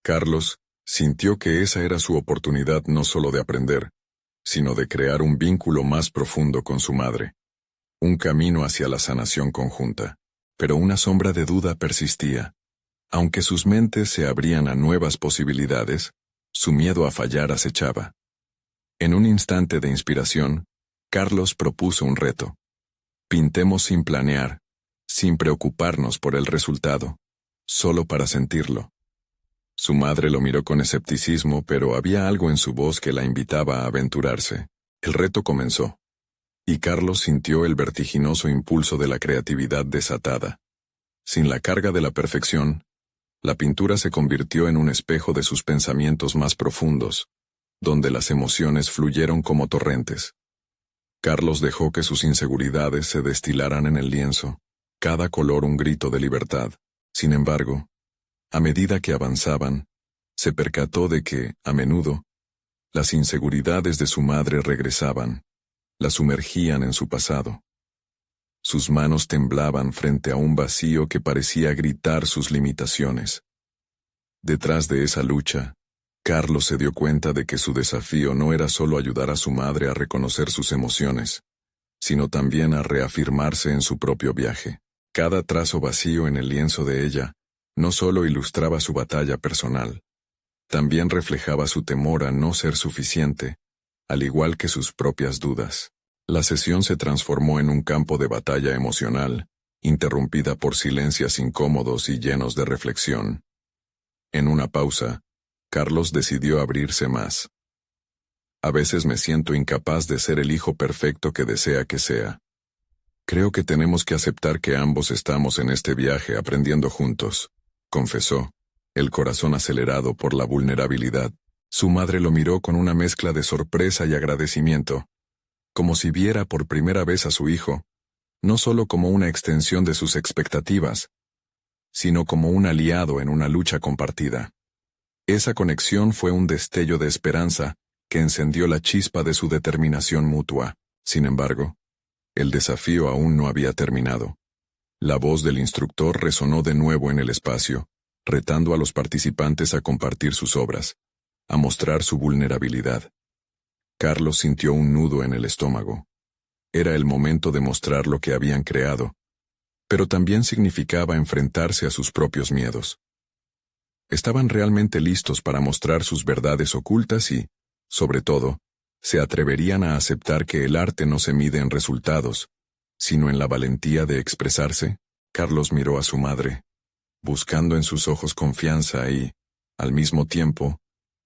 Carlos sintió que esa era su oportunidad no solo de aprender, sino de crear un vínculo más profundo con su madre. Un camino hacia la sanación conjunta. Pero una sombra de duda persistía. Aunque sus mentes se abrían a nuevas posibilidades, su miedo a fallar acechaba. En un instante de inspiración, Carlos propuso un reto. Pintemos sin planear, sin preocuparnos por el resultado, solo para sentirlo. Su madre lo miró con escepticismo, pero había algo en su voz que la invitaba a aventurarse. El reto comenzó, y Carlos sintió el vertiginoso impulso de la creatividad desatada. Sin la carga de la perfección, la pintura se convirtió en un espejo de sus pensamientos más profundos, donde las emociones fluyeron como torrentes. Carlos dejó que sus inseguridades se destilaran en el lienzo, cada color un grito de libertad. Sin embargo, a medida que avanzaban, se percató de que, a menudo, las inseguridades de su madre regresaban, la sumergían en su pasado. Sus manos temblaban frente a un vacío que parecía gritar sus limitaciones. Detrás de esa lucha, Carlos se dio cuenta de que su desafío no era solo ayudar a su madre a reconocer sus emociones, sino también a reafirmarse en su propio viaje. Cada trazo vacío en el lienzo de ella no solo ilustraba su batalla personal, también reflejaba su temor a no ser suficiente, al igual que sus propias dudas. La sesión se transformó en un campo de batalla emocional, interrumpida por silencios incómodos y llenos de reflexión. En una pausa, Carlos decidió abrirse más. A veces me siento incapaz de ser el hijo perfecto que desea que sea. Creo que tenemos que aceptar que ambos estamos en este viaje aprendiendo juntos, confesó, el corazón acelerado por la vulnerabilidad. Su madre lo miró con una mezcla de sorpresa y agradecimiento, como si viera por primera vez a su hijo, no solo como una extensión de sus expectativas, sino como un aliado en una lucha compartida. Esa conexión fue un destello de esperanza que encendió la chispa de su determinación mutua. Sin embargo, el desafío aún no había terminado. La voz del instructor resonó de nuevo en el espacio, retando a los participantes a compartir sus obras, a mostrar su vulnerabilidad. Carlos sintió un nudo en el estómago. Era el momento de mostrar lo que habían creado, pero también significaba enfrentarse a sus propios miedos. Estaban realmente listos para mostrar sus verdades ocultas y, sobre todo, se atreverían a aceptar que el arte no se mide en resultados, sino en la valentía de expresarse. Carlos miró a su madre, buscando en sus ojos confianza y, al mismo tiempo,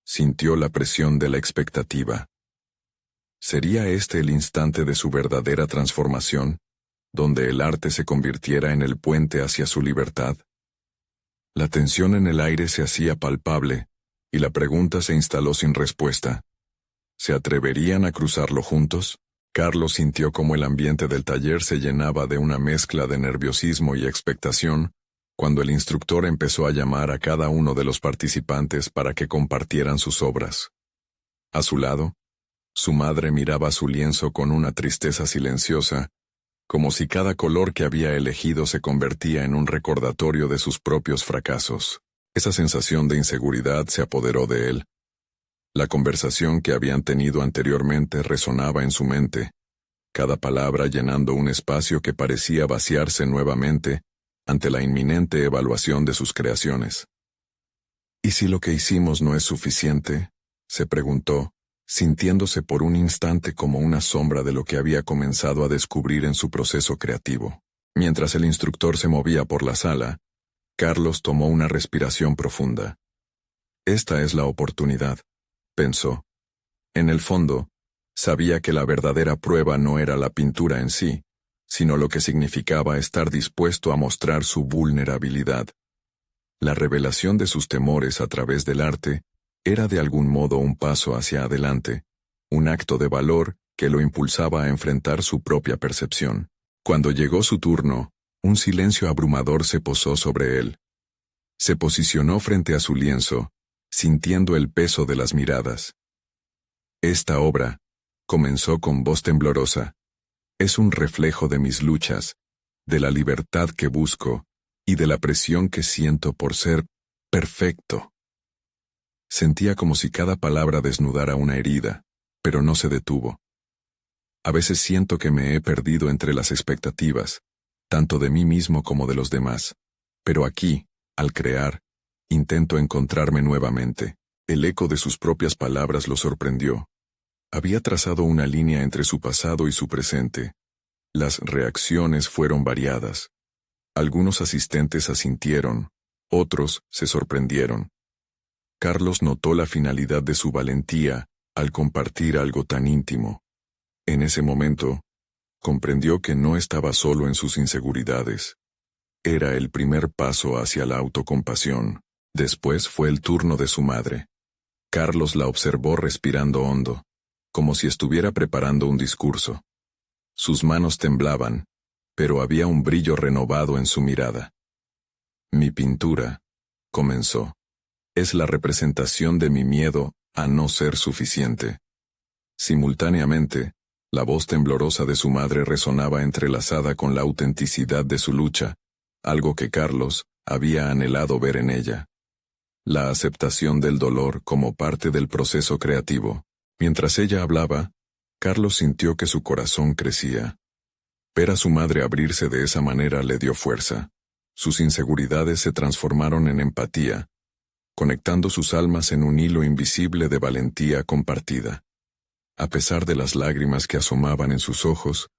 sintió la presión de la expectativa. ¿Sería este el instante de su verdadera transformación, donde el arte se convirtiera en el puente hacia su libertad? La tensión en el aire se hacía palpable, y la pregunta se instaló sin respuesta. ¿Se atreverían a cruzarlo juntos? Carlos sintió como el ambiente del taller se llenaba de una mezcla de nerviosismo y expectación, cuando el instructor empezó a llamar a cada uno de los participantes para que compartieran sus obras. A su lado, su madre miraba su lienzo con una tristeza silenciosa, como si cada color que había elegido se convertía en un recordatorio de sus propios fracasos. Esa sensación de inseguridad se apoderó de él. La conversación que habían tenido anteriormente resonaba en su mente, cada palabra llenando un espacio que parecía vaciarse nuevamente ante la inminente evaluación de sus creaciones. ¿Y si lo que hicimos no es suficiente?, se preguntó, sintiéndose por un instante como una sombra de lo que había comenzado a descubrir en su proceso creativo. Mientras el instructor se movía por la sala, Carlos tomó una respiración profunda. Esta es la oportunidad, pensó. En el fondo, sabía que la verdadera prueba no era la pintura en sí, sino lo que significaba estar dispuesto a mostrar su vulnerabilidad. La revelación de sus temores a través del arte era de algún modo un paso hacia adelante, un acto de valor que lo impulsaba a enfrentar su propia percepción. Cuando llegó su turno, un silencio abrumador se posó sobre él. Se posicionó frente a su lienzo, sintiendo el peso de las miradas. Esta obra, comenzó con voz temblorosa, es un reflejo de mis luchas, de la libertad que busco y de la presión que siento por ser perfecto. Sentía como si cada palabra desnudara una herida, pero no se detuvo. A veces siento que me he perdido entre las expectativas, tanto de mí mismo como de los demás, pero aquí, al crear, intento encontrarme nuevamente. El eco de sus propias palabras lo sorprendió. Había trazado una línea entre su pasado y su presente. Las reacciones fueron variadas. Algunos asistentes asintieron, otros se sorprendieron. Carlos notó la finalidad de su valentía al compartir algo tan íntimo. En ese momento, comprendió que no estaba solo en sus inseguridades. Era el primer paso hacia la autocompasión. Después fue el turno de su madre. Carlos la observó respirando hondo, como si estuviera preparando un discurso. Sus manos temblaban, pero había un brillo renovado en su mirada. Mi pintura, comenzó, es la representación de mi miedo a no ser suficiente. Simultáneamente, la voz temblorosa de su madre resonaba entrelazada con la autenticidad de su lucha, algo que Carlos había anhelado ver en ella. La aceptación del dolor como parte del proceso creativo. Mientras ella hablaba, Carlos sintió que su corazón crecía. Ver a su madre abrirse de esa manera le dio fuerza. Sus inseguridades se transformaron en empatía, conectando sus almas en un hilo invisible de valentía compartida. A pesar de las lágrimas que asomaban en sus ojos,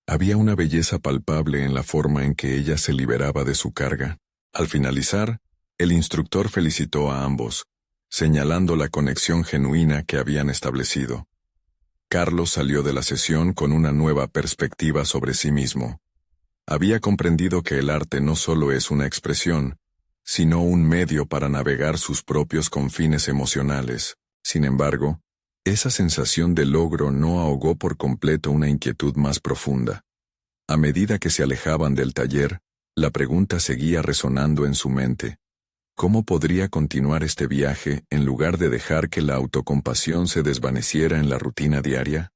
había una belleza palpable en la forma en que ella se liberaba de su carga. Al finalizar, el instructor felicitó a ambos, señalando la conexión genuina que habían establecido. Carlos salió de la sesión con una nueva perspectiva sobre sí mismo. Había comprendido que el arte no solo es una expresión, sino un medio para navegar sus propios confines emocionales. Sin embargo, esa sensación de logro no ahogó por completo una inquietud más profunda. A medida que se alejaban del taller, la pregunta seguía resonando en su mente. ¿Cómo podría continuar este viaje en lugar de dejar que la autocompasión se desvaneciera en la rutina diaria?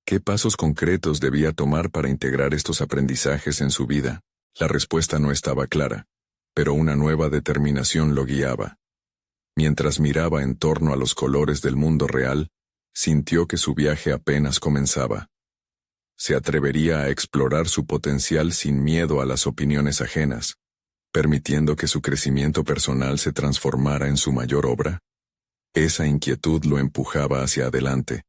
¿Qué pasos concretos debía tomar para integrar estos aprendizajes en su vida? La respuesta no estaba clara, pero una nueva determinación lo guiaba. Mientras miraba en torno a los colores del mundo real, sintió que su viaje apenas comenzaba. Se atrevería a explorar su potencial sin miedo a las opiniones ajenas, permitiendo que su crecimiento personal se transformara en su mayor obra. Esa inquietud lo empujaba hacia adelante,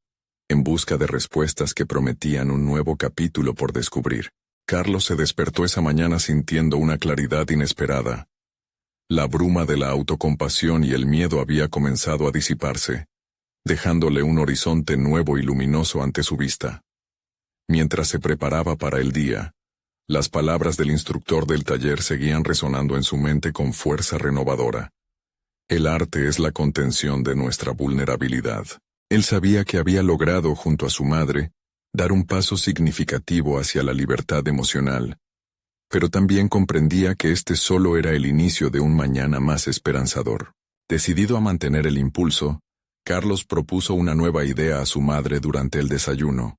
en busca de respuestas que prometían un nuevo capítulo por descubrir. Carlos se despertó esa mañana sintiendo una claridad inesperada. La bruma de la autocompasión y el miedo había comenzado a disiparse, dejándole un horizonte nuevo y luminoso ante su vista. Mientras se preparaba para el día, las palabras del instructor del taller seguían resonando en su mente con fuerza renovadora. El arte es la contención de nuestra vulnerabilidad. Él sabía que había logrado, junto a su madre, dar un paso significativo hacia la libertad emocional, pero también comprendía que este solo era el inicio de un mañana más esperanzador. Decidido a mantener el impulso, Carlos propuso una nueva idea a su madre durante el desayuno.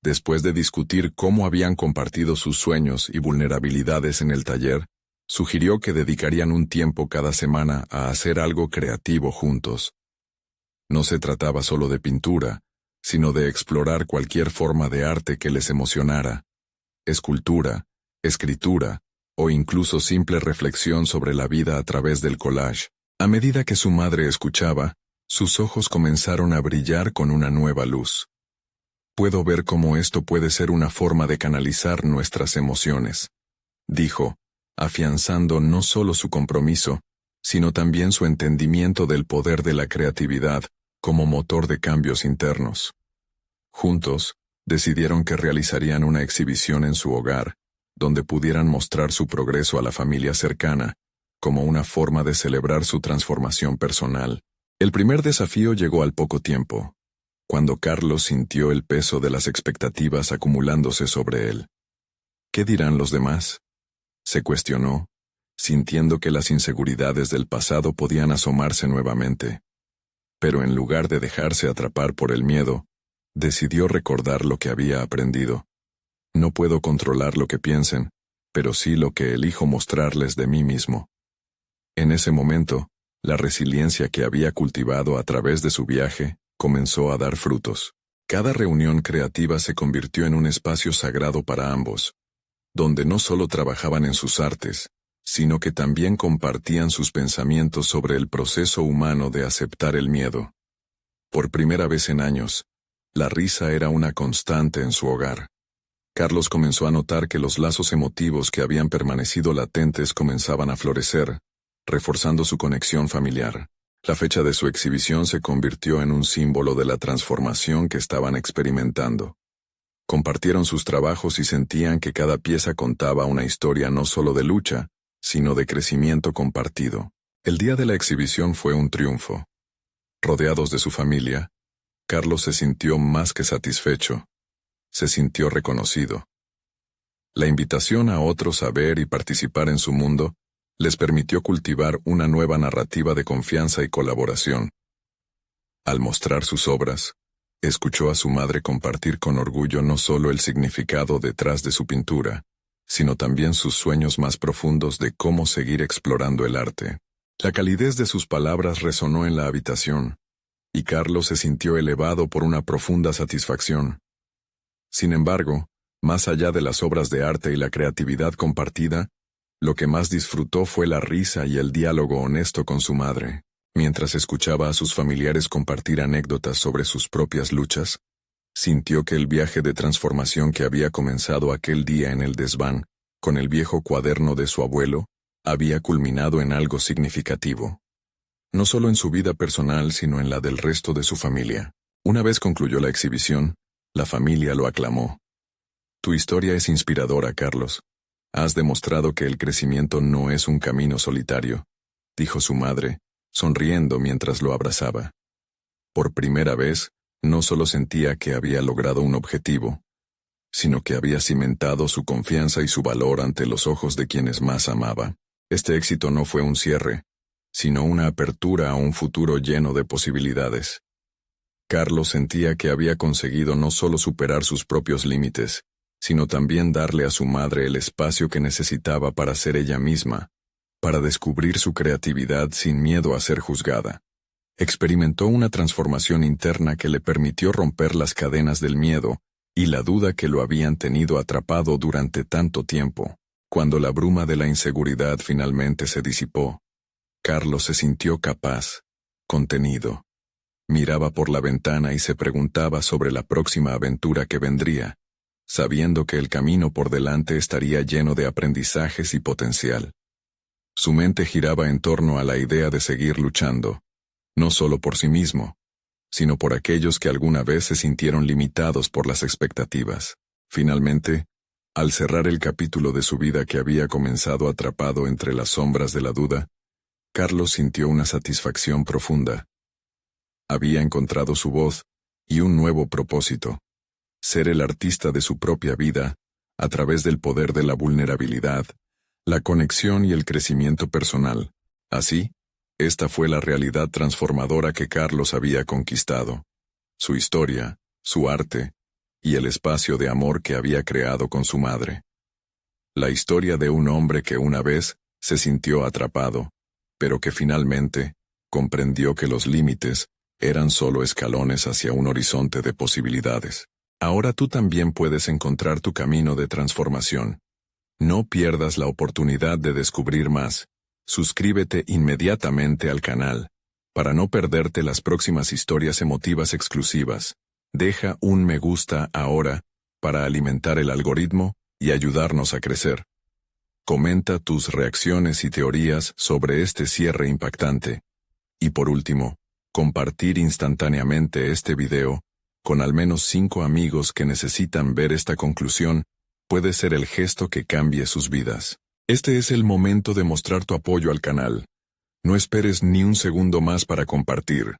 Después de discutir cómo habían compartido sus sueños y vulnerabilidades en el taller, sugirió que dedicarían un tiempo cada semana a hacer algo creativo juntos. No se trataba solo de pintura, sino de explorar cualquier forma de arte que les emocionara: escultura, escritura, o incluso simple reflexión sobre la vida a través del collage. A medida que su madre escuchaba, sus ojos comenzaron a brillar con una nueva luz. «Puedo ver cómo esto puede ser una forma de canalizar nuestras emociones», dijo, afianzando no solo su compromiso, sino también su entendimiento del poder de la creatividad como motor de cambios internos. Juntos, decidieron que realizarían una exhibición en su hogar, donde pudieran mostrar su progreso a la familia cercana, como una forma de celebrar su transformación personal. El primer desafío llegó al poco tiempo, cuando Carlos sintió el peso de las expectativas acumulándose sobre él. ¿Qué dirán los demás?, se cuestionó, sintiendo que las inseguridades del pasado podían asomarse nuevamente. Pero en lugar de dejarse atrapar por el miedo, decidió recordar lo que había aprendido. No puedo controlar lo que piensen, pero sí lo que elijo mostrarles de mí mismo. En ese momento, la resiliencia que había cultivado a través de su viaje comenzó a dar frutos. Cada reunión creativa se convirtió en un espacio sagrado para ambos, donde no solo trabajaban en sus artes, sino que también compartían sus pensamientos sobre el proceso humano de aceptar el miedo. Por primera vez en años, la risa era una constante en su hogar. Carlos comenzó a notar que los lazos emotivos que habían permanecido latentes comenzaban a florecer, reforzando su conexión familiar. La fecha de su exhibición se convirtió en un símbolo de la transformación que estaban experimentando. Compartieron sus trabajos y sentían que cada pieza contaba una historia no solo de lucha, sino de crecimiento compartido. El día de la exhibición fue un triunfo. Rodeados de su familia, Carlos se sintió más que satisfecho. Se sintió reconocido. La invitación a otros a ver y participar en su mundo les permitió cultivar una nueva narrativa de confianza y colaboración. Al mostrar sus obras, escuchó a su madre compartir con orgullo no solo el significado detrás de su pintura, sino también sus sueños más profundos de cómo seguir explorando el arte. La calidez de sus palabras resonó en la habitación, y Carlos se sintió elevado por una profunda satisfacción. Sin embargo, más allá de las obras de arte y la creatividad compartida, lo que más disfrutó fue la risa y el diálogo honesto con su madre. Mientras escuchaba a sus familiares compartir anécdotas sobre sus propias luchas, sintió que el viaje de transformación que había comenzado aquel día en el desván, con el viejo cuaderno de su abuelo, había culminado en algo significativo. No solo en su vida personal, sino en la del resto de su familia. Una vez concluyó la exhibición, la familia lo aclamó. «Tu historia es inspiradora, Carlos. Has demostrado que el crecimiento no es un camino solitario», dijo su madre, sonriendo mientras lo abrazaba. Por primera vez, no solo sentía que había logrado un objetivo, sino que había cimentado su confianza y su valor ante los ojos de quienes más amaba. Este éxito no fue un cierre, sino una apertura a un futuro lleno de posibilidades. Carlos sentía que había conseguido no solo superar sus propios límites, sino también darle a su madre el espacio que necesitaba para ser ella misma, para descubrir su creatividad sin miedo a ser juzgada. Experimentó una transformación interna que le permitió romper las cadenas del miedo y la duda que lo habían tenido atrapado durante tanto tiempo. Cuando la bruma de la inseguridad finalmente se disipó, Carlos se sintió capaz, contenido. Miraba por la ventana y se preguntaba sobre la próxima aventura que vendría, sabiendo que el camino por delante estaría lleno de aprendizajes y potencial. Su mente giraba en torno a la idea de seguir luchando, no solo por sí mismo, sino por aquellos que alguna vez se sintieron limitados por las expectativas. Finalmente, al cerrar el capítulo de su vida que había comenzado atrapado entre las sombras de la duda, Carlos sintió una satisfacción profunda. Había encontrado su voz y un nuevo propósito: ser el artista de su propia vida, a través del poder de la vulnerabilidad, la conexión y el crecimiento personal. Así, esta fue la realidad transformadora que Carlos había conquistado. Su historia, su arte, y el espacio de amor que había creado con su madre. La historia de un hombre que una vez se sintió atrapado, pero que finalmente comprendió que los límites eran solo escalones hacia un horizonte de posibilidades. Ahora tú también puedes encontrar tu camino de transformación. No pierdas la oportunidad de descubrir más. Suscríbete inmediatamente al canal, para no perderte las próximas historias emotivas exclusivas. Deja un me gusta ahora, para alimentar el algoritmo y ayudarnos a crecer. Comenta tus reacciones y teorías sobre este cierre impactante. Y por último, compartir instantáneamente este video con al menos 5 amigos que necesitan ver esta conclusión puede ser el gesto que cambie sus vidas. Este es el momento de mostrar tu apoyo al canal. No esperes ni un segundo más para compartir.